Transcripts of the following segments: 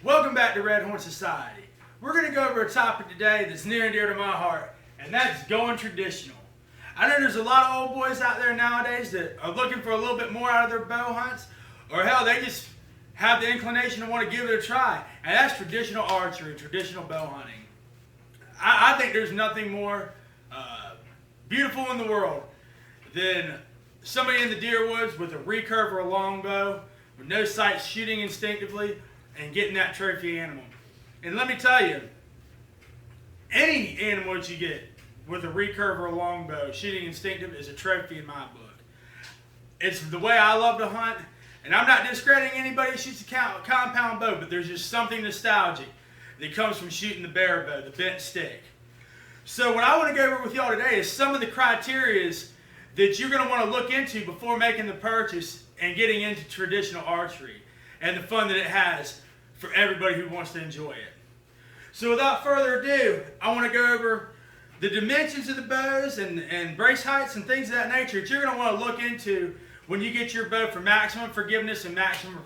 Welcome back to Red Horn Society. We're going to go over a topic today that's near and dear to my heart, and that's going traditional. I know there's a lot of old boys out there nowadays that are looking for a little bit more out of their bow hunts, or hell, they just have the inclination to want to give it a try, and that's traditional archery, traditional bow hunting. I think there's nothing more beautiful in the world than somebody in the deer woods with a recurve or a longbow, with no sights, shooting instinctively, and getting that trophy animal. And let me tell you, any animal that you get with a recurve or a longbow, shooting instinctive, is a trophy in my book. It's the way I love to hunt, and I'm not discrediting anybody who shoots a compound bow, but there's just something nostalgic that comes from shooting the bear bow, the bent stick. So what I want to go over with y'all today is some of the criteria that you're going to want to look into before making the purchase and getting into traditional archery, and the fun that it has for everybody who wants to enjoy it. So without further ado, I want to go over the dimensions of the bows and brace heights and things of that nature that you're going to want to look into when you get your bow for maximum forgiveness and maximum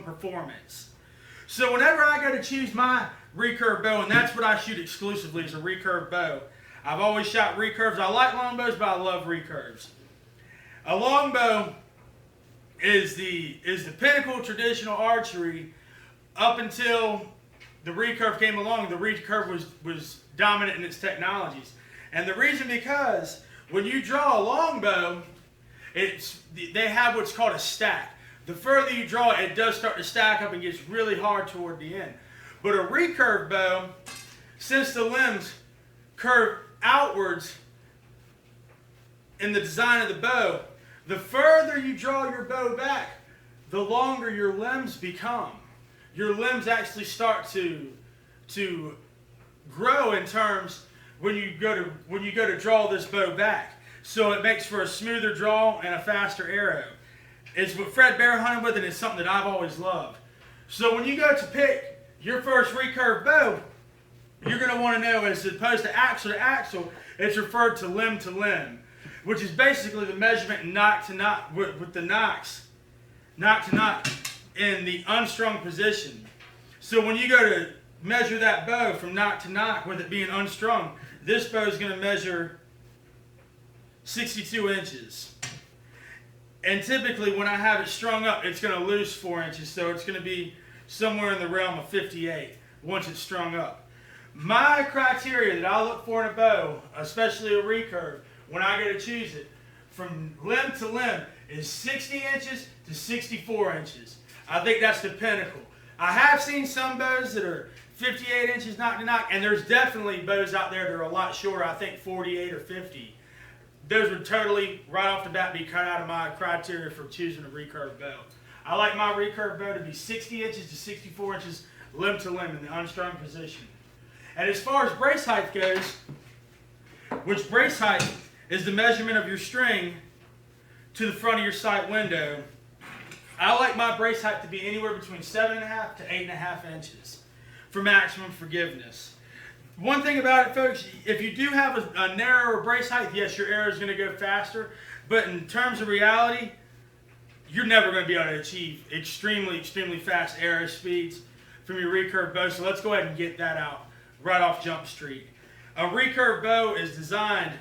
performance. So whenever I go to choose my recurve bow, and that's what I shoot exclusively, is a recurve bow. I've always shot recurves. I like longbows, but I love recurves. A longbow is the pinnacle of traditional archery up until the recurve came along. The recurve was dominant in its technologies. And the reason because when you draw a longbow, they have what's called a stack. The further you draw it, it does start to stack up and gets really hard toward the end. But a recurve bow, since the limbs curve outwards in the design of the bow, the further you draw your bow back, the longer your limbs become. Your limbs actually start to grow in terms when you go to draw this bow back. So it makes for a smoother draw and a faster arrow. It's what Fred bear hunted with, and it's something that I've always loved. So when you go to pick your first recurve bow, you're going to want to know, as opposed to axle, it's referred to limb, which is basically the measurement knock to knock, with the knocks, knock to knock, in the unstrung position. So when you go to measure that bow from knock to knock, with it being unstrung, this bow is going to measure 62 inches. And typically when I have it strung up, it's going to lose 4 inches, so it's going to be somewhere in the realm of 58 once it's strung up. My criteria that I look for in a bow, especially a recurve, when I go to choose it, from limb to limb, is 60 inches to 64 inches. I think that's the pinnacle. I have seen some bows that are 58 inches knock to knock, and there's definitely bows out there that are a lot shorter, I think 48 or 50. Those would totally, right off the bat, be cut out of my criteria for choosing a recurve bow. I like my recurve bow to be 60 inches to 64 inches limb to limb in the unstrung position. And as far as brace height goes, which brace height is the measurement of your string to the front of your sight window, I like my brace height to be anywhere between 7.5 to 8.5 inches for maximum forgiveness. One thing about it, folks, if you do have a narrower brace height, yes, your arrow is going to go faster, but in terms of reality, you're never going to be able to achieve extremely, extremely fast arrow speeds from your recurve bow, so let's go ahead and get that out right off Jump Street. A recurve bow is designed,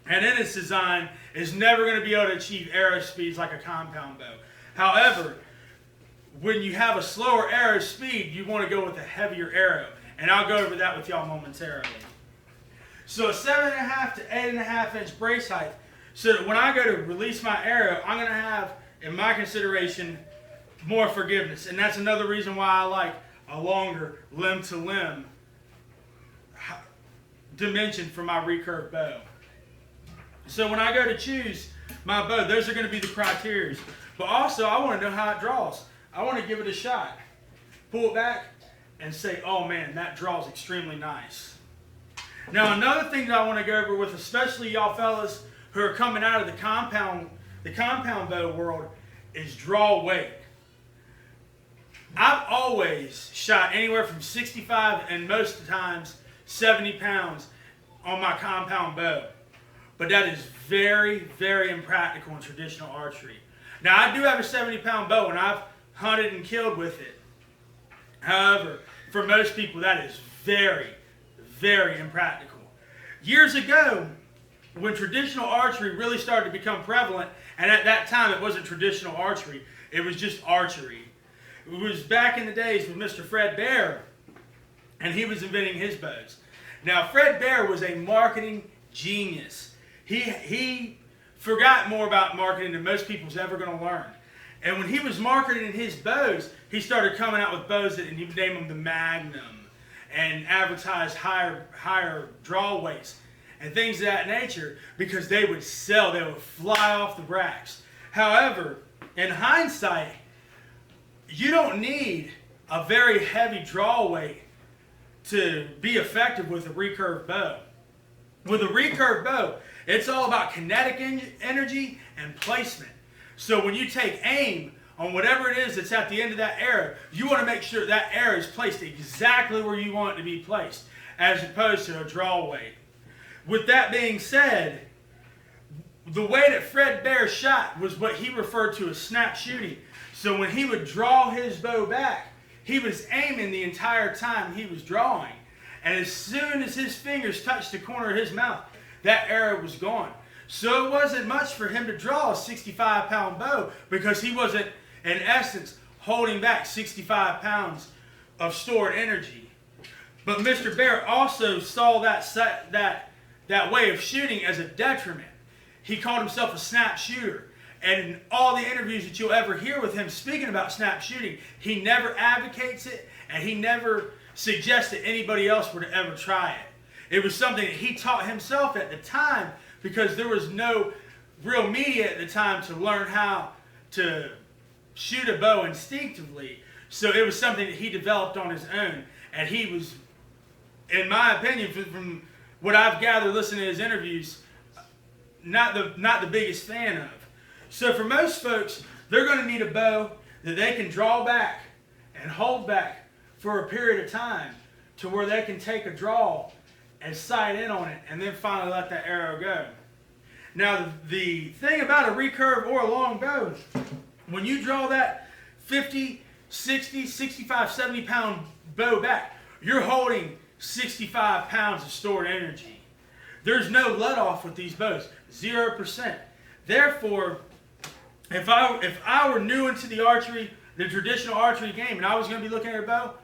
and in its design, is never going to be able to achieve arrow speeds like a compound bow. However, when you have a slower arrow speed, you want to go with a heavier arrow. And I'll go over that with y'all momentarily. So a 7.5 to 8.5 inch brace height, so that when I go to release my arrow, I'm going to have, in my consideration, more forgiveness. And that's another reason why I like a longer limb to limb dimension for my recurve bow. So when I go to choose my bow, those are going to be the criteria. But also, I want to know how it draws. I want to give it a shot. Pull it back and say, oh man, that draws extremely nice. Now another thing that I want to go over with, especially y'all fellas who are coming out of the compound bow world, is draw weight. I've always shot anywhere from 65 and most of the times 70 pounds on my compound bow. But that is very, very impractical in traditional archery. Now I do have a 70-pound bow and I've hunted and killed with it. However, for most people, that is very, very impractical. Years ago, when traditional archery really started to become prevalent, and at that time it wasn't traditional archery, it was just archery. It was back in the days with Mr. Fred Bear, and he was inventing his bows. Now, Fred Bear was a marketing genius. He forgot more about marketing than most people's ever going to learn. And when he was marketing his bows, he started coming out with bows that, and he would name them the Magnum, and advertised higher draw weights and things of that nature, because they would sell. They would fly off the racks. However, in hindsight, you don't need a very heavy draw weight to be effective with a recurve bow. With a recurve bow, it's all about kinetic energy and placement. So when you take aim on whatever it is that's at the end of that arrow, you want to make sure that arrow is placed exactly where you want it to be placed, as opposed to a draw weight. With that being said, the way that Fred Bear shot was what he referred to as snap shooting. So when he would draw his bow back, he was aiming the entire time he was drawing. And as soon as his fingers touched the corner of his mouth, that arrow was gone. So it wasn't much for him to draw a 65-pound bow, because he wasn't, in essence, holding back 65 pounds of stored energy. But Mr. Bear also saw that way of shooting as a detriment. He called himself a snap shooter. And in all the interviews that you'll ever hear with him speaking about snap shooting, he never advocates it, and he never suggests that anybody else were to ever try it. It was something that he taught himself at the time, because there was no real media at the time to learn how to shoot a bow instinctively. So it was something that he developed on his own. And he was, in my opinion, from what I've gathered listening to his interviews, not the biggest fan of. So for most folks, they're going to need a bow that they can draw back and hold back for a period of time, to where they can take a draw and sight in on it, and then finally let that arrow go. Now, the thing about a recurve or a long bow, when you draw that 50, 60, 65, 70 pound bow back, you're holding 65 pounds of stored energy. There's no let off with these bows, 0%. Therefore, if I were new into the archery, the traditional archery game, and I was going to be looking at a bow,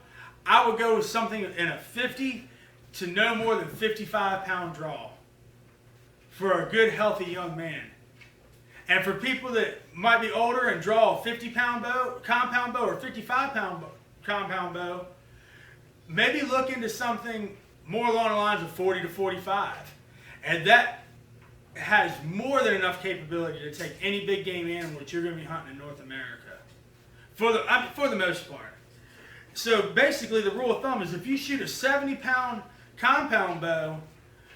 I would go with something in a 50 to no more than 55-pound draw for a good, healthy young man. And for people that might be older and draw a 50-pound bow, compound bow, or 55-pound compound bow, maybe look into something more along the lines of 40 to 45. And that has more than enough capability to take any big game animal that you're going to be hunting in North America, for the most part. So basically, the rule of thumb is if you shoot a 70-pound compound bow,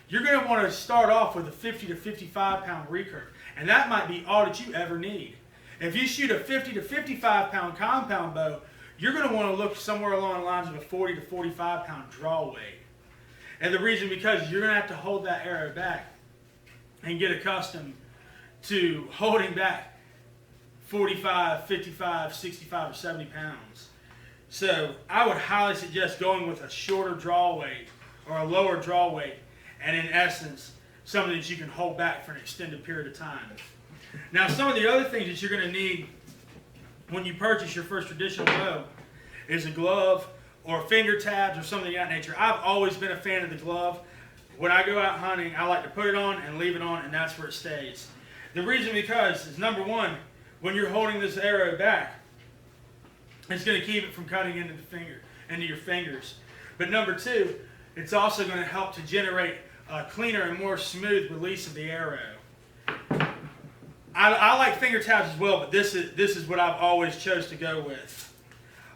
you're going to want to start off with a 50 to 55-pound recurve. And that might be all that you ever need. If you shoot a 50 to 55-pound compound bow, you're going to want to look somewhere along the lines of a 40 to 45-pound draw weight. And the reason, because you're going to have to hold that arrow back and get accustomed to holding back 45, 55, 65, or 70 pounds. So I would highly suggest going with a shorter draw weight or a lower draw weight, and in essence, something that you can hold back for an extended period of time. Now, some of the other things that you're going to need when you purchase your first traditional bow is a glove or finger tabs or something of that nature. I've always been a fan of the glove. When I go out hunting, I like to put it on and leave it on, and that's where it stays. The reason because is, number one, when you're holding this arrow back, it's going to keep it from cutting into your fingers. But number two, it's also going to help to generate a cleaner and more smooth release of the arrow. I like finger tabs as well, but this is what I've always chose to go with.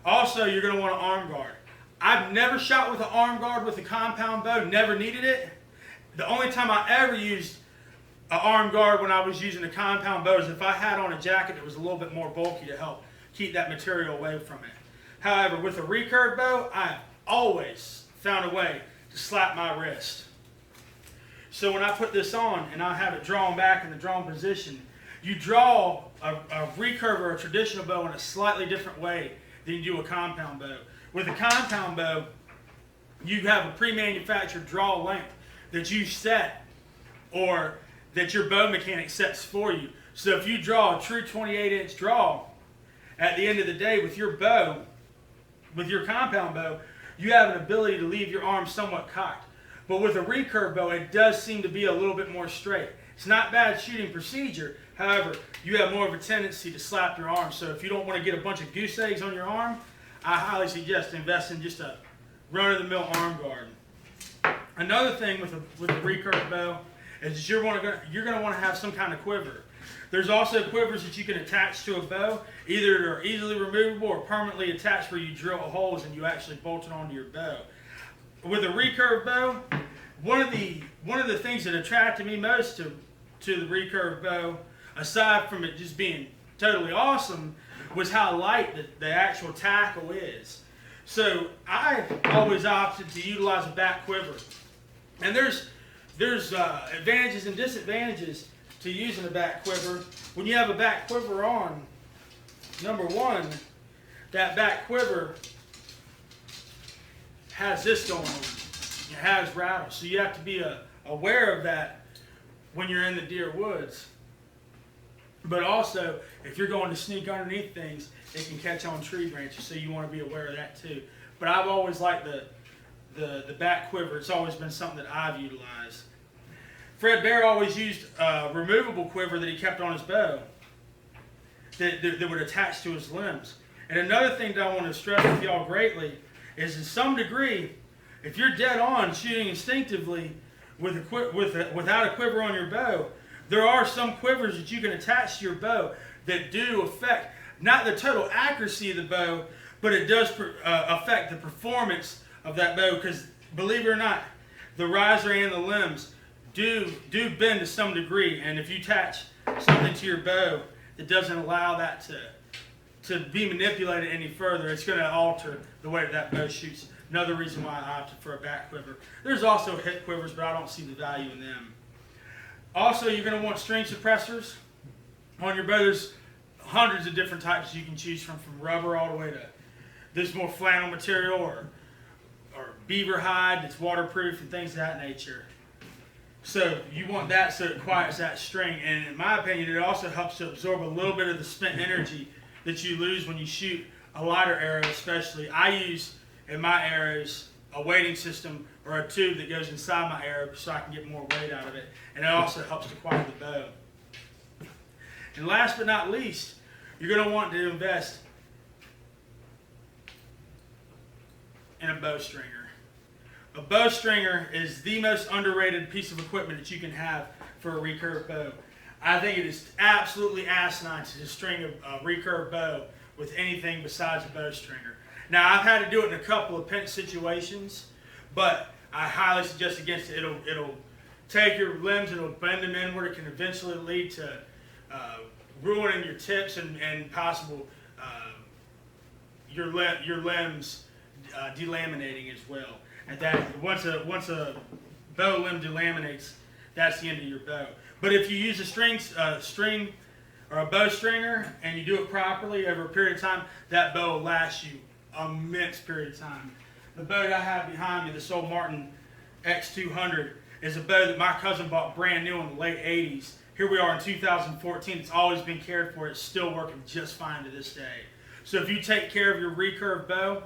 Also, you're going to want an arm guard. I've never shot with an arm guard with a compound bow, never needed it. The only time I ever used an arm guard when I was using a compound bow is if I had on a jacket that was a little bit more bulky to help keep that material away from it. However, with a recurve bow, I've always found a way to slap my wrist. So when I put this on and I have it drawn back in the drawn position, you draw a recurve or a traditional bow in a slightly different way than you do a compound bow. With a compound bow, you have a pre-manufactured draw length that you set, or that your bow mechanic sets for you. So if you draw a true 28-inch draw, at the end of the day with your bow, with your compound bow, you have an ability to leave your arm somewhat cocked. But with a recurve bow, it does seem to be a little bit more straight. It's not bad shooting procedure. However, you have more of a tendency to slap your arm. So if you don't want to get a bunch of goose eggs on your arm, I highly suggest invest in just a run-of-the-mill arm guard. Another thing with the recurve bow is you're going to want to have some kind of quiver. There's also quivers that you can attach to a bow. Either they're easily removable or permanently attached where you drill holes and you actually bolt it onto your bow. With a recurve bow, one of the things that attracted me most to the recurve bow, aside from it just being totally awesome, was how light the actual tackle is. So I always opted to utilize a back quiver. And there's advantages and disadvantages to using a back quiver. When you have a back quiver on, number one, that back quiver has this going on. It has rattle. So you have to be aware of that when you're in the deer woods. But also, if you're going to sneak underneath things, it can catch on tree branches, so you want to be aware of that too. But I've always liked the back quiver. It's always been something that I've utilized. Fred Bear always used a removable quiver that he kept on his bow that would attach to his limbs. And another thing that I want to stress with y'all greatly is, to some degree, if you're dead on shooting instinctively without a quiver on your bow, there are some quivers that you can attach to your bow that do affect not the total accuracy of the bow, but it does affect the performance of that bow, because believe it or not, the riser and the limbs do bend to some degree, and if you attach something to your bow that doesn't allow that to be manipulated any further, it's going to alter the way that bow shoots. Another reason why I opted for a back quiver. There's also hip quivers, but I don't see the value in them. Also, you're going to want string suppressors on your bow. There's hundreds of different types you can choose from rubber all the way to this more flannel material or beaver hide that's waterproof and things of that nature. So you want that so it quiets that string, and in my opinion, it also helps to absorb a little bit of the spent energy that you lose when you shoot a lighter arrow. Especially, I use in my arrows a weighting system or a tube that goes inside my arrow so I can get more weight out of it, and it also helps to quiet the bow. And last but not least, you're going to want to invest in a bow stringer. A bow stringer is the most underrated piece of equipment that you can have for a recurve bow. I think it is absolutely asinine to just string a recurve bow with anything besides a bow stringer. Now, I've had to do it in a couple of pinch situations, but I highly suggest against it. It'll take your limbs and it'll bend them inward. It can eventually lead to ruining your tips and possible your limbs delaminating as well. And that once a bow limb delaminates, that's the end of your bow. But if you use a string or a bow stringer and you do it properly over a period of time, that bow will last you an immense period of time. The bow that I have behind me, the old Martin X200, is a bow that my cousin bought brand new in the late 80s. Here we are in 2014. It's always been cared for. It's still working just fine to this day. So if you take care of your recurve bow,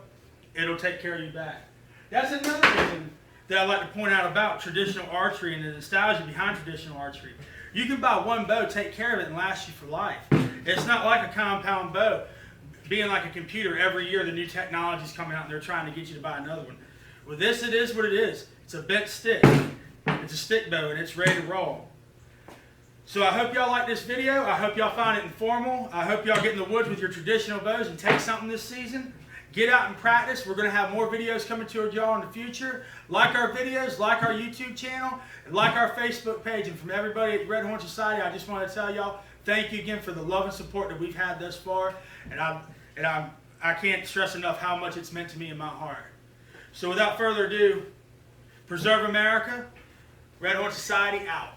it'll take care of you back. That's another thing that I'd like to point out about traditional archery and the nostalgia behind traditional archery. You can buy one bow, take care of it, and last you for life. It's not like a compound bow being like a computer. Every year the new technology's coming out and they're trying to get you to buy another one. With this, it is what it is. It's a bent stick. It's a stick bow and it's ready to roll. So I hope y'all like this video. I hope y'all find it informal. I hope y'all get in the woods with your traditional bows and take something this season. Get out and practice. We're going to have more videos coming to y'all in the future. Like our videos, like our YouTube channel, and like our Facebook page. And from everybody at Red Horn Society, I just want to tell y'all thank you again for the love and support that we've had thus far. And I can't stress enough how much it's meant to me in my heart. So without further ado, preserve America. Red Horn Society out.